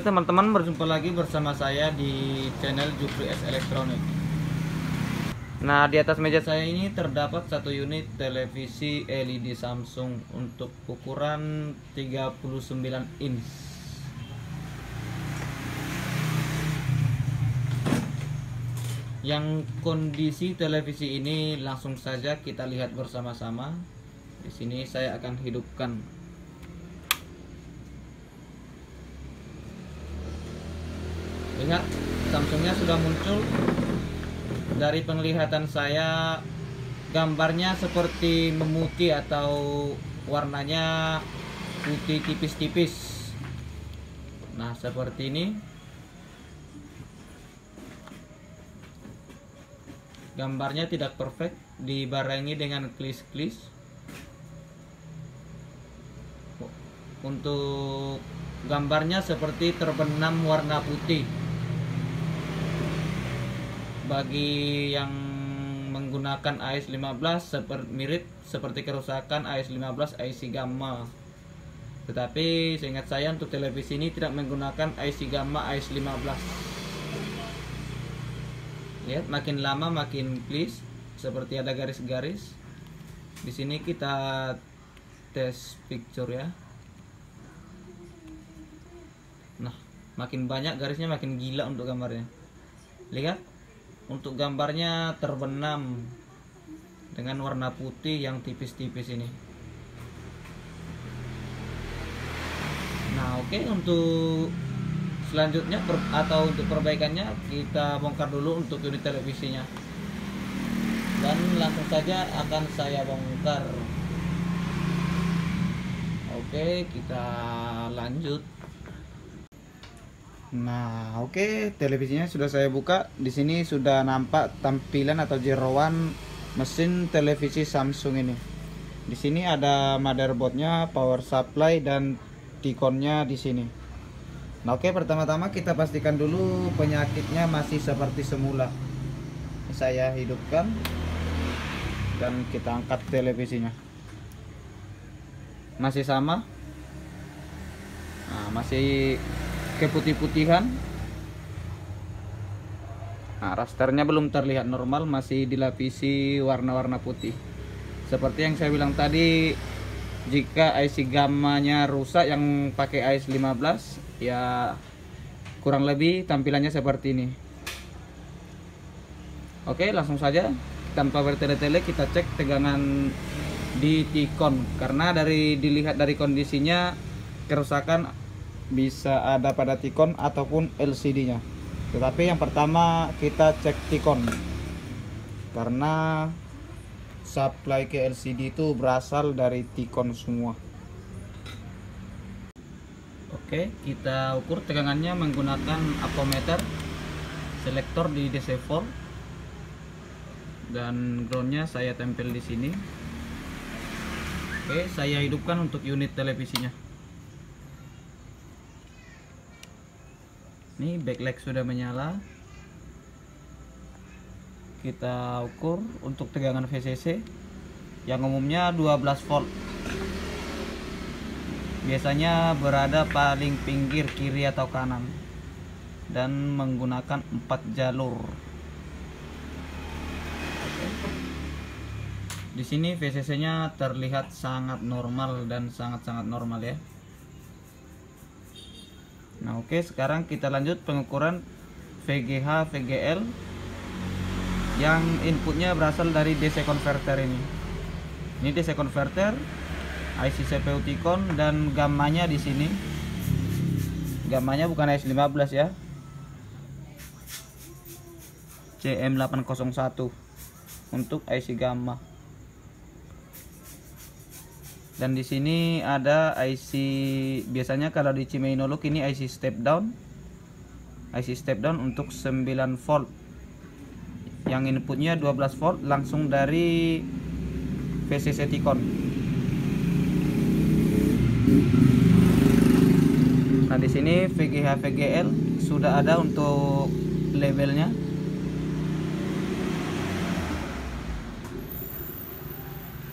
teman-teman, berjumpa lagi bersama saya di channel Jupri S Elektronik. Nah, di atas meja saya ini terdapat satu unit televisi LED Samsung untuk ukuran 39 inch. Yang kondisi televisi ini langsung saja kita lihat bersama-sama. Di sini saya akan hidupkan. Lihat, Samsungnya sudah muncul. Dari penglihatan saya, gambarnya seperti memutih atau warnanya putih tipis-tipis. Nah, seperti ini. Gambarnya tidak perfect, dibarengi dengan klis-klis. Untuk gambarnya seperti terbenam warna putih. Bagi yang menggunakan AS15 mirip seperti kerusakan AS15 IC gamma. Tetapi seingat saya untuk televisi ini tidak menggunakan IC gamma AS15. Lihat, makin lama makin please, seperti ada garis-garis. Di sini kita tes picture ya. Nah, makin banyak garisnya makin gila untuk gambarnya. Lihat. Untuk gambarnya terbenam dengan warna putih yang tipis-tipis ini. Nah, oke, untuk selanjutnya atau untuk perbaikannya kita bongkar dulu untuk unit televisinya. Dan langsung saja akan saya bongkar. Oke, kita lanjut. Nah, oke, televisinya sudah saya buka. Di sini sudah nampak tampilan atau jeroan mesin televisi Samsung ini. Di sini ada motherboardnya, power supply, dan T-con-nya di sini. Nah, oke, pertama-tama kita pastikan dulu penyakitnya masih seperti semula. Saya hidupkan dan kita angkat televisinya. Masih sama. Nah, masih keputih-putihan. Nah, rasternya belum terlihat normal, masih dilapisi warna-warna putih. Seperti yang saya bilang tadi, jika IC gammanya rusak yang pakai AS15, ya kurang lebih tampilannya seperti ini. Oke, langsung saja tanpa bertele-tele kita cek tegangan di T-con, karena dilihat dari kondisinya kerusakan bisa ada pada T-con ataupun LCD-nya. Tetapi yang pertama kita cek T-con, karena supply ke LCD itu berasal dari T-con semua. Oke, kita ukur tegangannya menggunakan ampermeter, selektor di DC4, dan groundnya saya tempel di sini. Oke, saya hidupkan untuk unit televisinya. Ini backlight sudah menyala. Kita ukur untuk tegangan VCC yang umumnya 12 volt. Biasanya berada paling pinggir kiri atau kanan dan menggunakan 4 jalur. Di sini VCC-nya terlihat sangat normal dan sangat-sangat normal ya. Nah, oke, sekarang kita lanjut pengukuran VGH VGL yang inputnya berasal dari DC converter ini. Ini DC converter, IC CPU T-con, dan gammanya di sini. Gammanya bukan AS15 ya. CM801 untuk IC gamma. Dan di sini ada IC, biasanya kalau di Cimenolok ini IC step down. IC step down untuk 9 volt. Yang inputnya 12 volt langsung dari VCC T-con. Nah, di sini VGH VGL sudah ada untuk labelnya.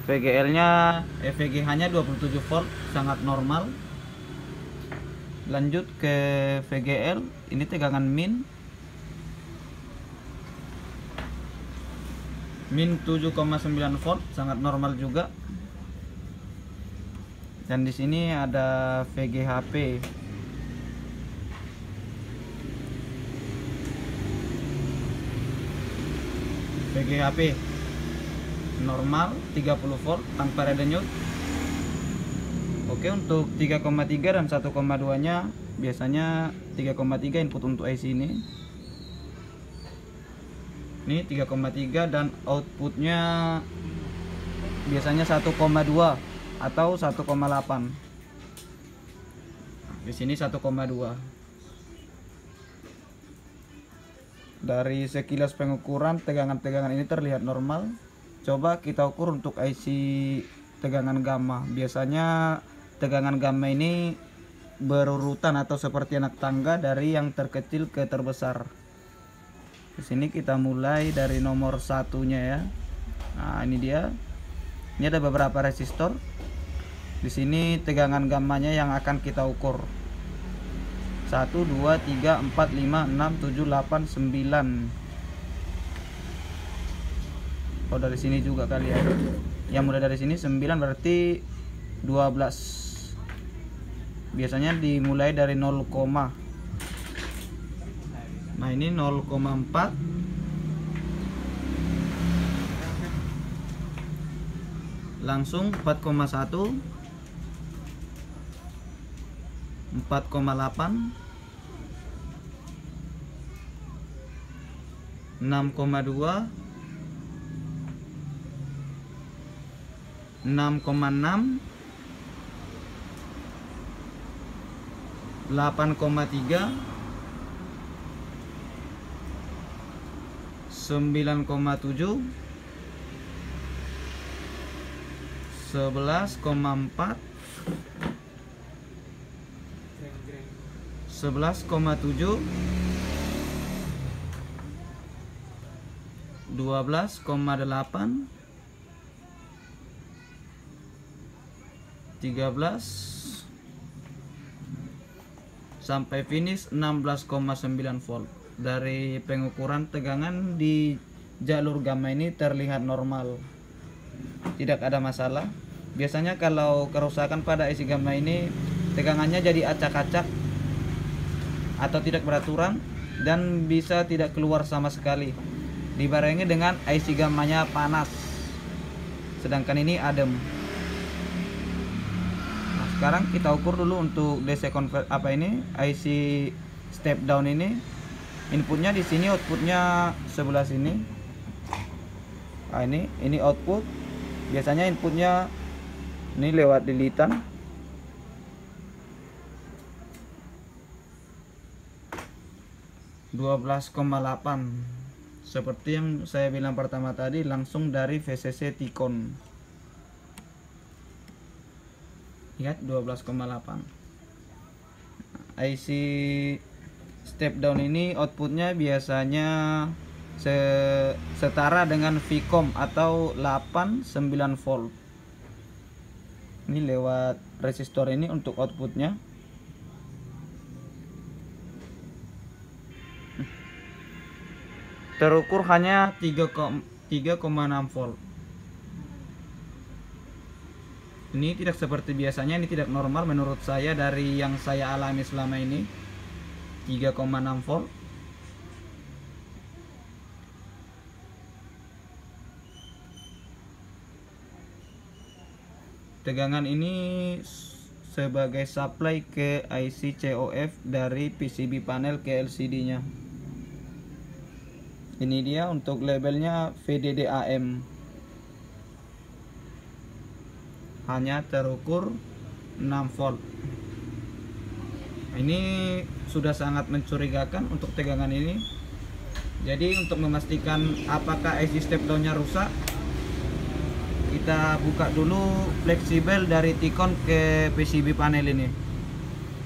VGH-nya 27 volt, sangat normal. Lanjut ke VGL, ini tegangan min 7,9 volt, sangat normal juga. Dan di sini ada VGHP. VGHP normal 30 volt tanpa redenyut. Oke, untuk 3,3 dan 1,2 nya biasanya 3,3 input untuk IC ini. Ini 3,3 dan outputnya biasanya 1,2 atau 1,8. Di sini 1,2. Dari sekilas pengukuran tegangan-tegangan ini terlihat normal. Coba kita ukur untuk IC tegangan gamma. Biasanya tegangan gamma ini berurutan atau seperti anak tangga dari yang terkecil ke terbesar. Di sini kita mulai dari nomor satunya ya. Nah, ini dia. Ini ada beberapa resistor. Di sini tegangan gammanya yang akan kita ukur. 1, 2, 3, 4, 5, 6, 7, 8, 9. Oh, dari sini juga kali ya. Yang mulai dari sini 9 berarti 12. Biasanya dimulai dari 0, nah ini 0,4, langsung 4,1, 4,8, 6,2, 6,6, 8,3, 9,7, 11,4, 11,7, 12,8, 13 sampai finish 16,9 volt. Dari pengukuran tegangan di jalur gamma ini terlihat normal, tidak ada masalah. Biasanya kalau kerusakan pada IC gamma ini tegangannya jadi acak-acak atau tidak beraturan dan bisa tidak keluar sama sekali, dibarengi dengan IC gammanya panas, sedangkan ini adem. Nah, sekarang kita ukur dulu untuk DC convert IC step down ini. Inputnya di sini, outputnya sebelah sini. Nah, ini output. Biasanya inputnya ini lewat lilitan. (12,8) seperti yang saya bilang pertama tadi, langsung dari VCC Ticon. Lihat 12,8. IC step down ini outputnya biasanya setara dengan Vcom atau 8,9 volt. Ini lewat resistor ini untuk outputnya. Terukur hanya 3,6 volt. Ini tidak seperti biasanya, ini tidak normal menurut saya dari yang saya alami selama ini. 3,6 volt. Tegangan ini sebagai supply ke IC COF dari PCB panel ke LCD nya. Ini dia untuk labelnya VDD-AM. Hanya terukur 6 volt. Ini sudah sangat mencurigakan untuk tegangan ini. Jadi untuk memastikan apakah IC step down-nya rusak, kita buka dulu fleksibel dari Ticon ke PCB panel ini.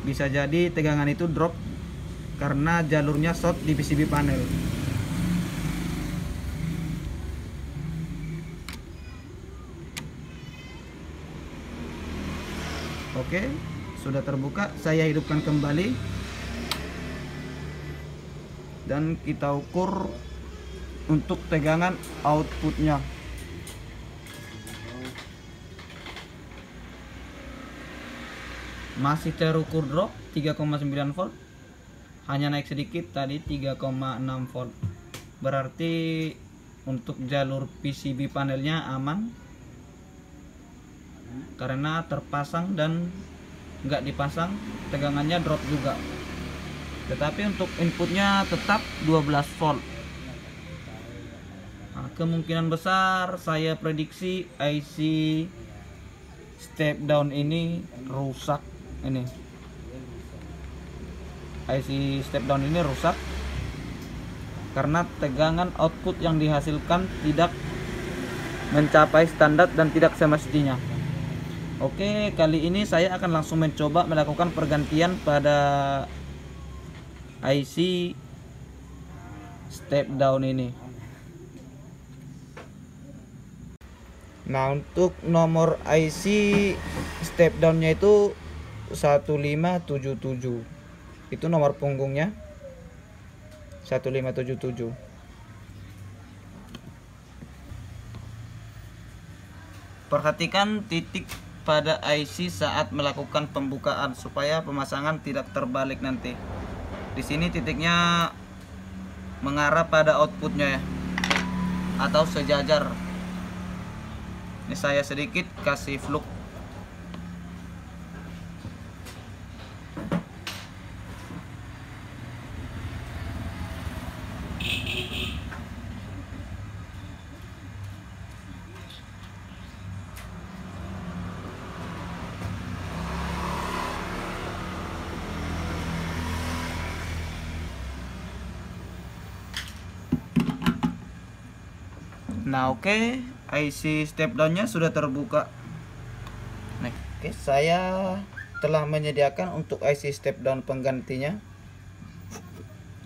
Bisa jadi tegangan itu drop karena jalurnya short di PCB panel. Oke, sudah terbuka. Saya hidupkan kembali dan kita ukur untuk tegangan outputnya. Masih terukur drop 3,9 volt, hanya naik sedikit tadi 3,6 volt. Berarti untuk jalur PCB panelnya aman karena terpasang dan nggak dipasang tegangannya drop juga. Tetapi untuk inputnya tetap 12 volt. Nah, kemungkinan besar saya prediksi IC step down ini rusak. Ini IC step down ini rusak karena tegangan output yang dihasilkan tidak mencapai standar dan tidak semestinya. Oke, kali ini saya akan langsung mencoba melakukan pergantian pada IC step down ini. Nah, untuk nomor IC step downnya itu 1577. Itu nomor punggungnya 1577. Perhatikan titik pada IC saat melakukan pembukaan supaya pemasangan tidak terbalik nanti. Di sini titiknya mengarah pada outputnya ya, atau sejajar. Ini saya sedikit kasih fluk. Nah, oke, IC step down-nya sudah terbuka. Nah, oke, saya telah menyediakan untuk IC step down penggantinya.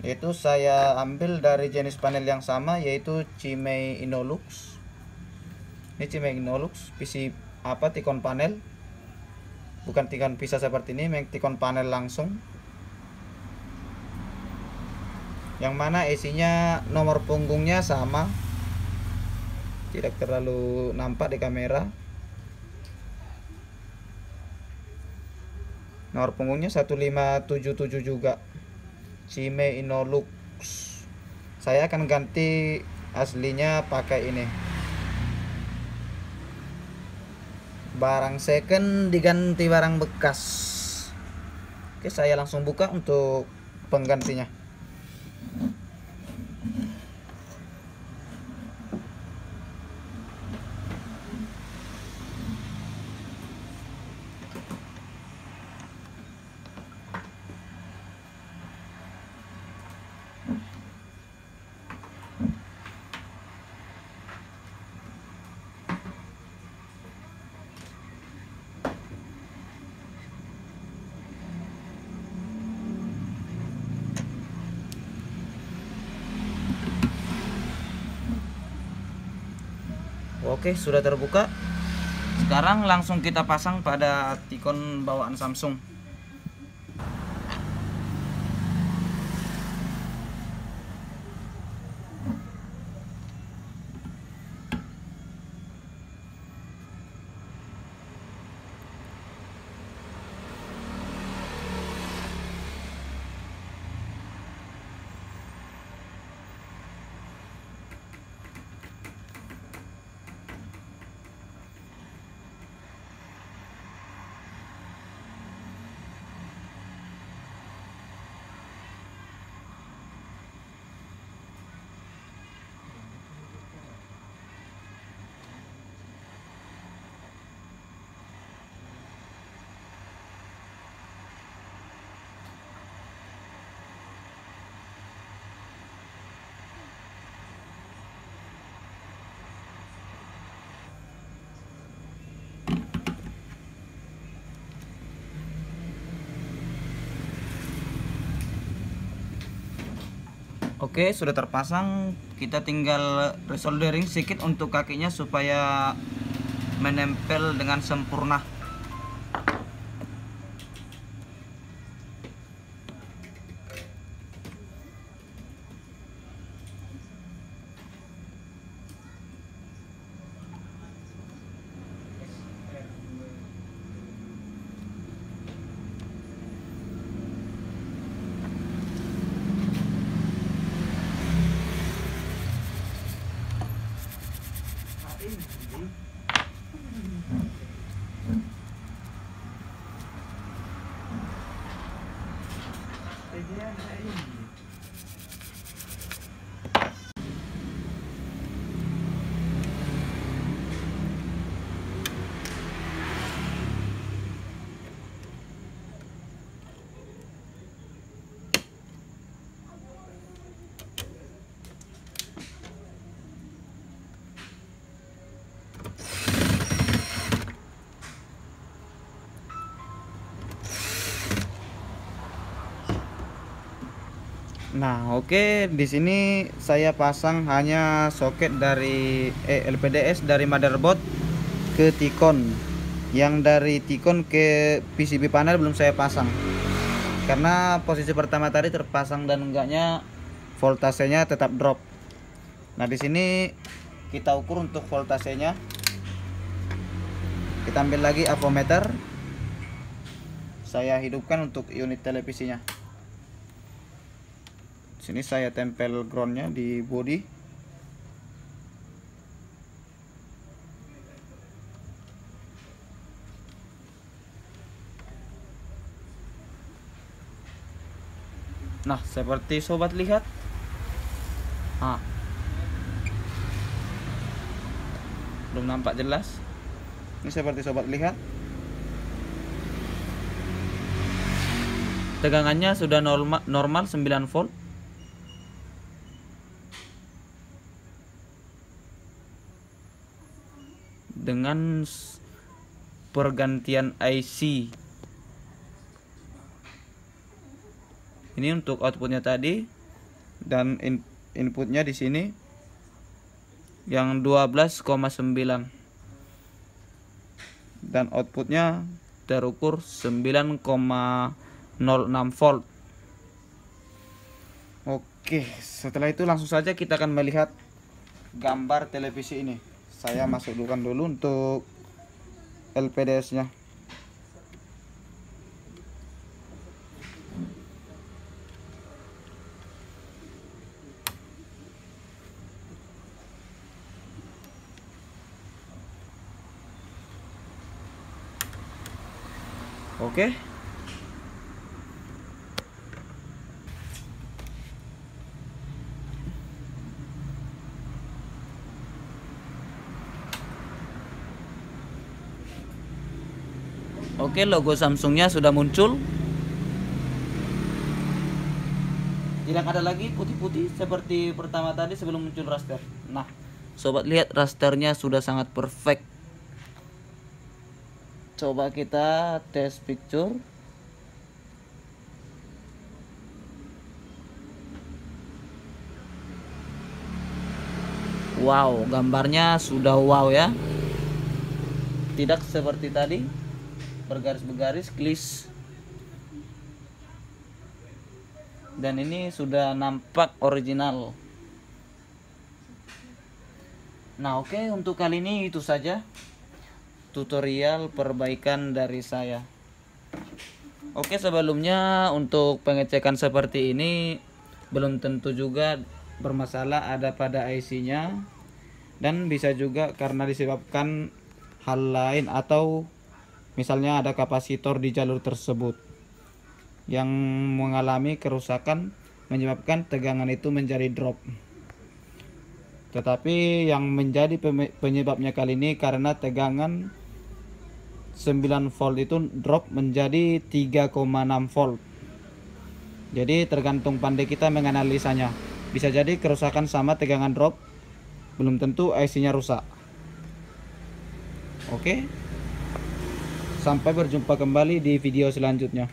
Yaitu saya ambil dari jenis panel yang sama, yaitu Cimei Innolux. Ini Cimei Innolux PC Tikon panel. Bukan tikon pisah seperti ini, memang tikon panel langsung. Yang mana isinya nomor punggungnya sama. Tidak terlalu nampak di kamera. Nomor punggungnya 1577 juga. Cimei Innolux. Saya akan ganti aslinya pakai ini. Barang second diganti barang bekas. Oke, saya langsung buka untuk penggantinya. Oke, sudah terbuka. Sekarang langsung kita pasang pada tikon bawaan Samsung. Oke, sudah terpasang. Kita tinggal resoldering sedikit untuk kakinya supaya menempel dengan sempurna. Nah, oke, di sini saya pasang hanya soket dari LPDS dari motherboard ke Ticon. Yang dari Ticon ke PCB panel belum saya pasang. Karena posisi pertama tadi terpasang dan enggaknya voltasenya tetap drop. Nah, di sini kita ukur untuk voltasenya. Kita ambil lagi avometer. Saya hidupkan untuk unit televisinya. Sini saya tempel groundnya di body. Nah, seperti sobat lihat. Belum nampak jelas. Ini seperti sobat lihat. Tegangannya sudah normal 9 volt. Dengan pergantian IC. Ini untuk outputnya tadi, dan inputnya di sini yang 12,9 dan outputnya terukur 9,06 volt. Oke, setelah itu langsung saja kita akan melihat gambar televisi ini. Saya masukkan dulu untuk LPDS nya. Oke. Oke, logo Samsungnya sudah muncul. Tidak ada lagi putih-putih seperti pertama tadi sebelum muncul raster. Nah, sobat lihat rasternya sudah sangat perfect. Coba kita tes picture. Wow, gambarnya sudah wow ya. Tidak seperti tadi bergaris-bergaris klis. Dan ini sudah nampak original. Nah, oke, untuk kali ini itu saja tutorial perbaikan dari saya. Oke, sebelumnya untuk pengecekan seperti ini belum tentu juga bermasalah ada pada IC-nya, dan bisa juga karena disebabkan hal lain, atau misalnya ada kapasitor di jalur tersebut yang mengalami kerusakan menyebabkan tegangan itu menjadi drop. Tetapi yang menjadi penyebabnya kali ini karena tegangan 9 volt itu drop menjadi 3,6 volt. Jadi tergantung pandai kita menganalisanya. Bisa jadi kerusakan sama tegangan drop, belum tentu IC-nya rusak. Oke. Sampai berjumpa kembali di video selanjutnya.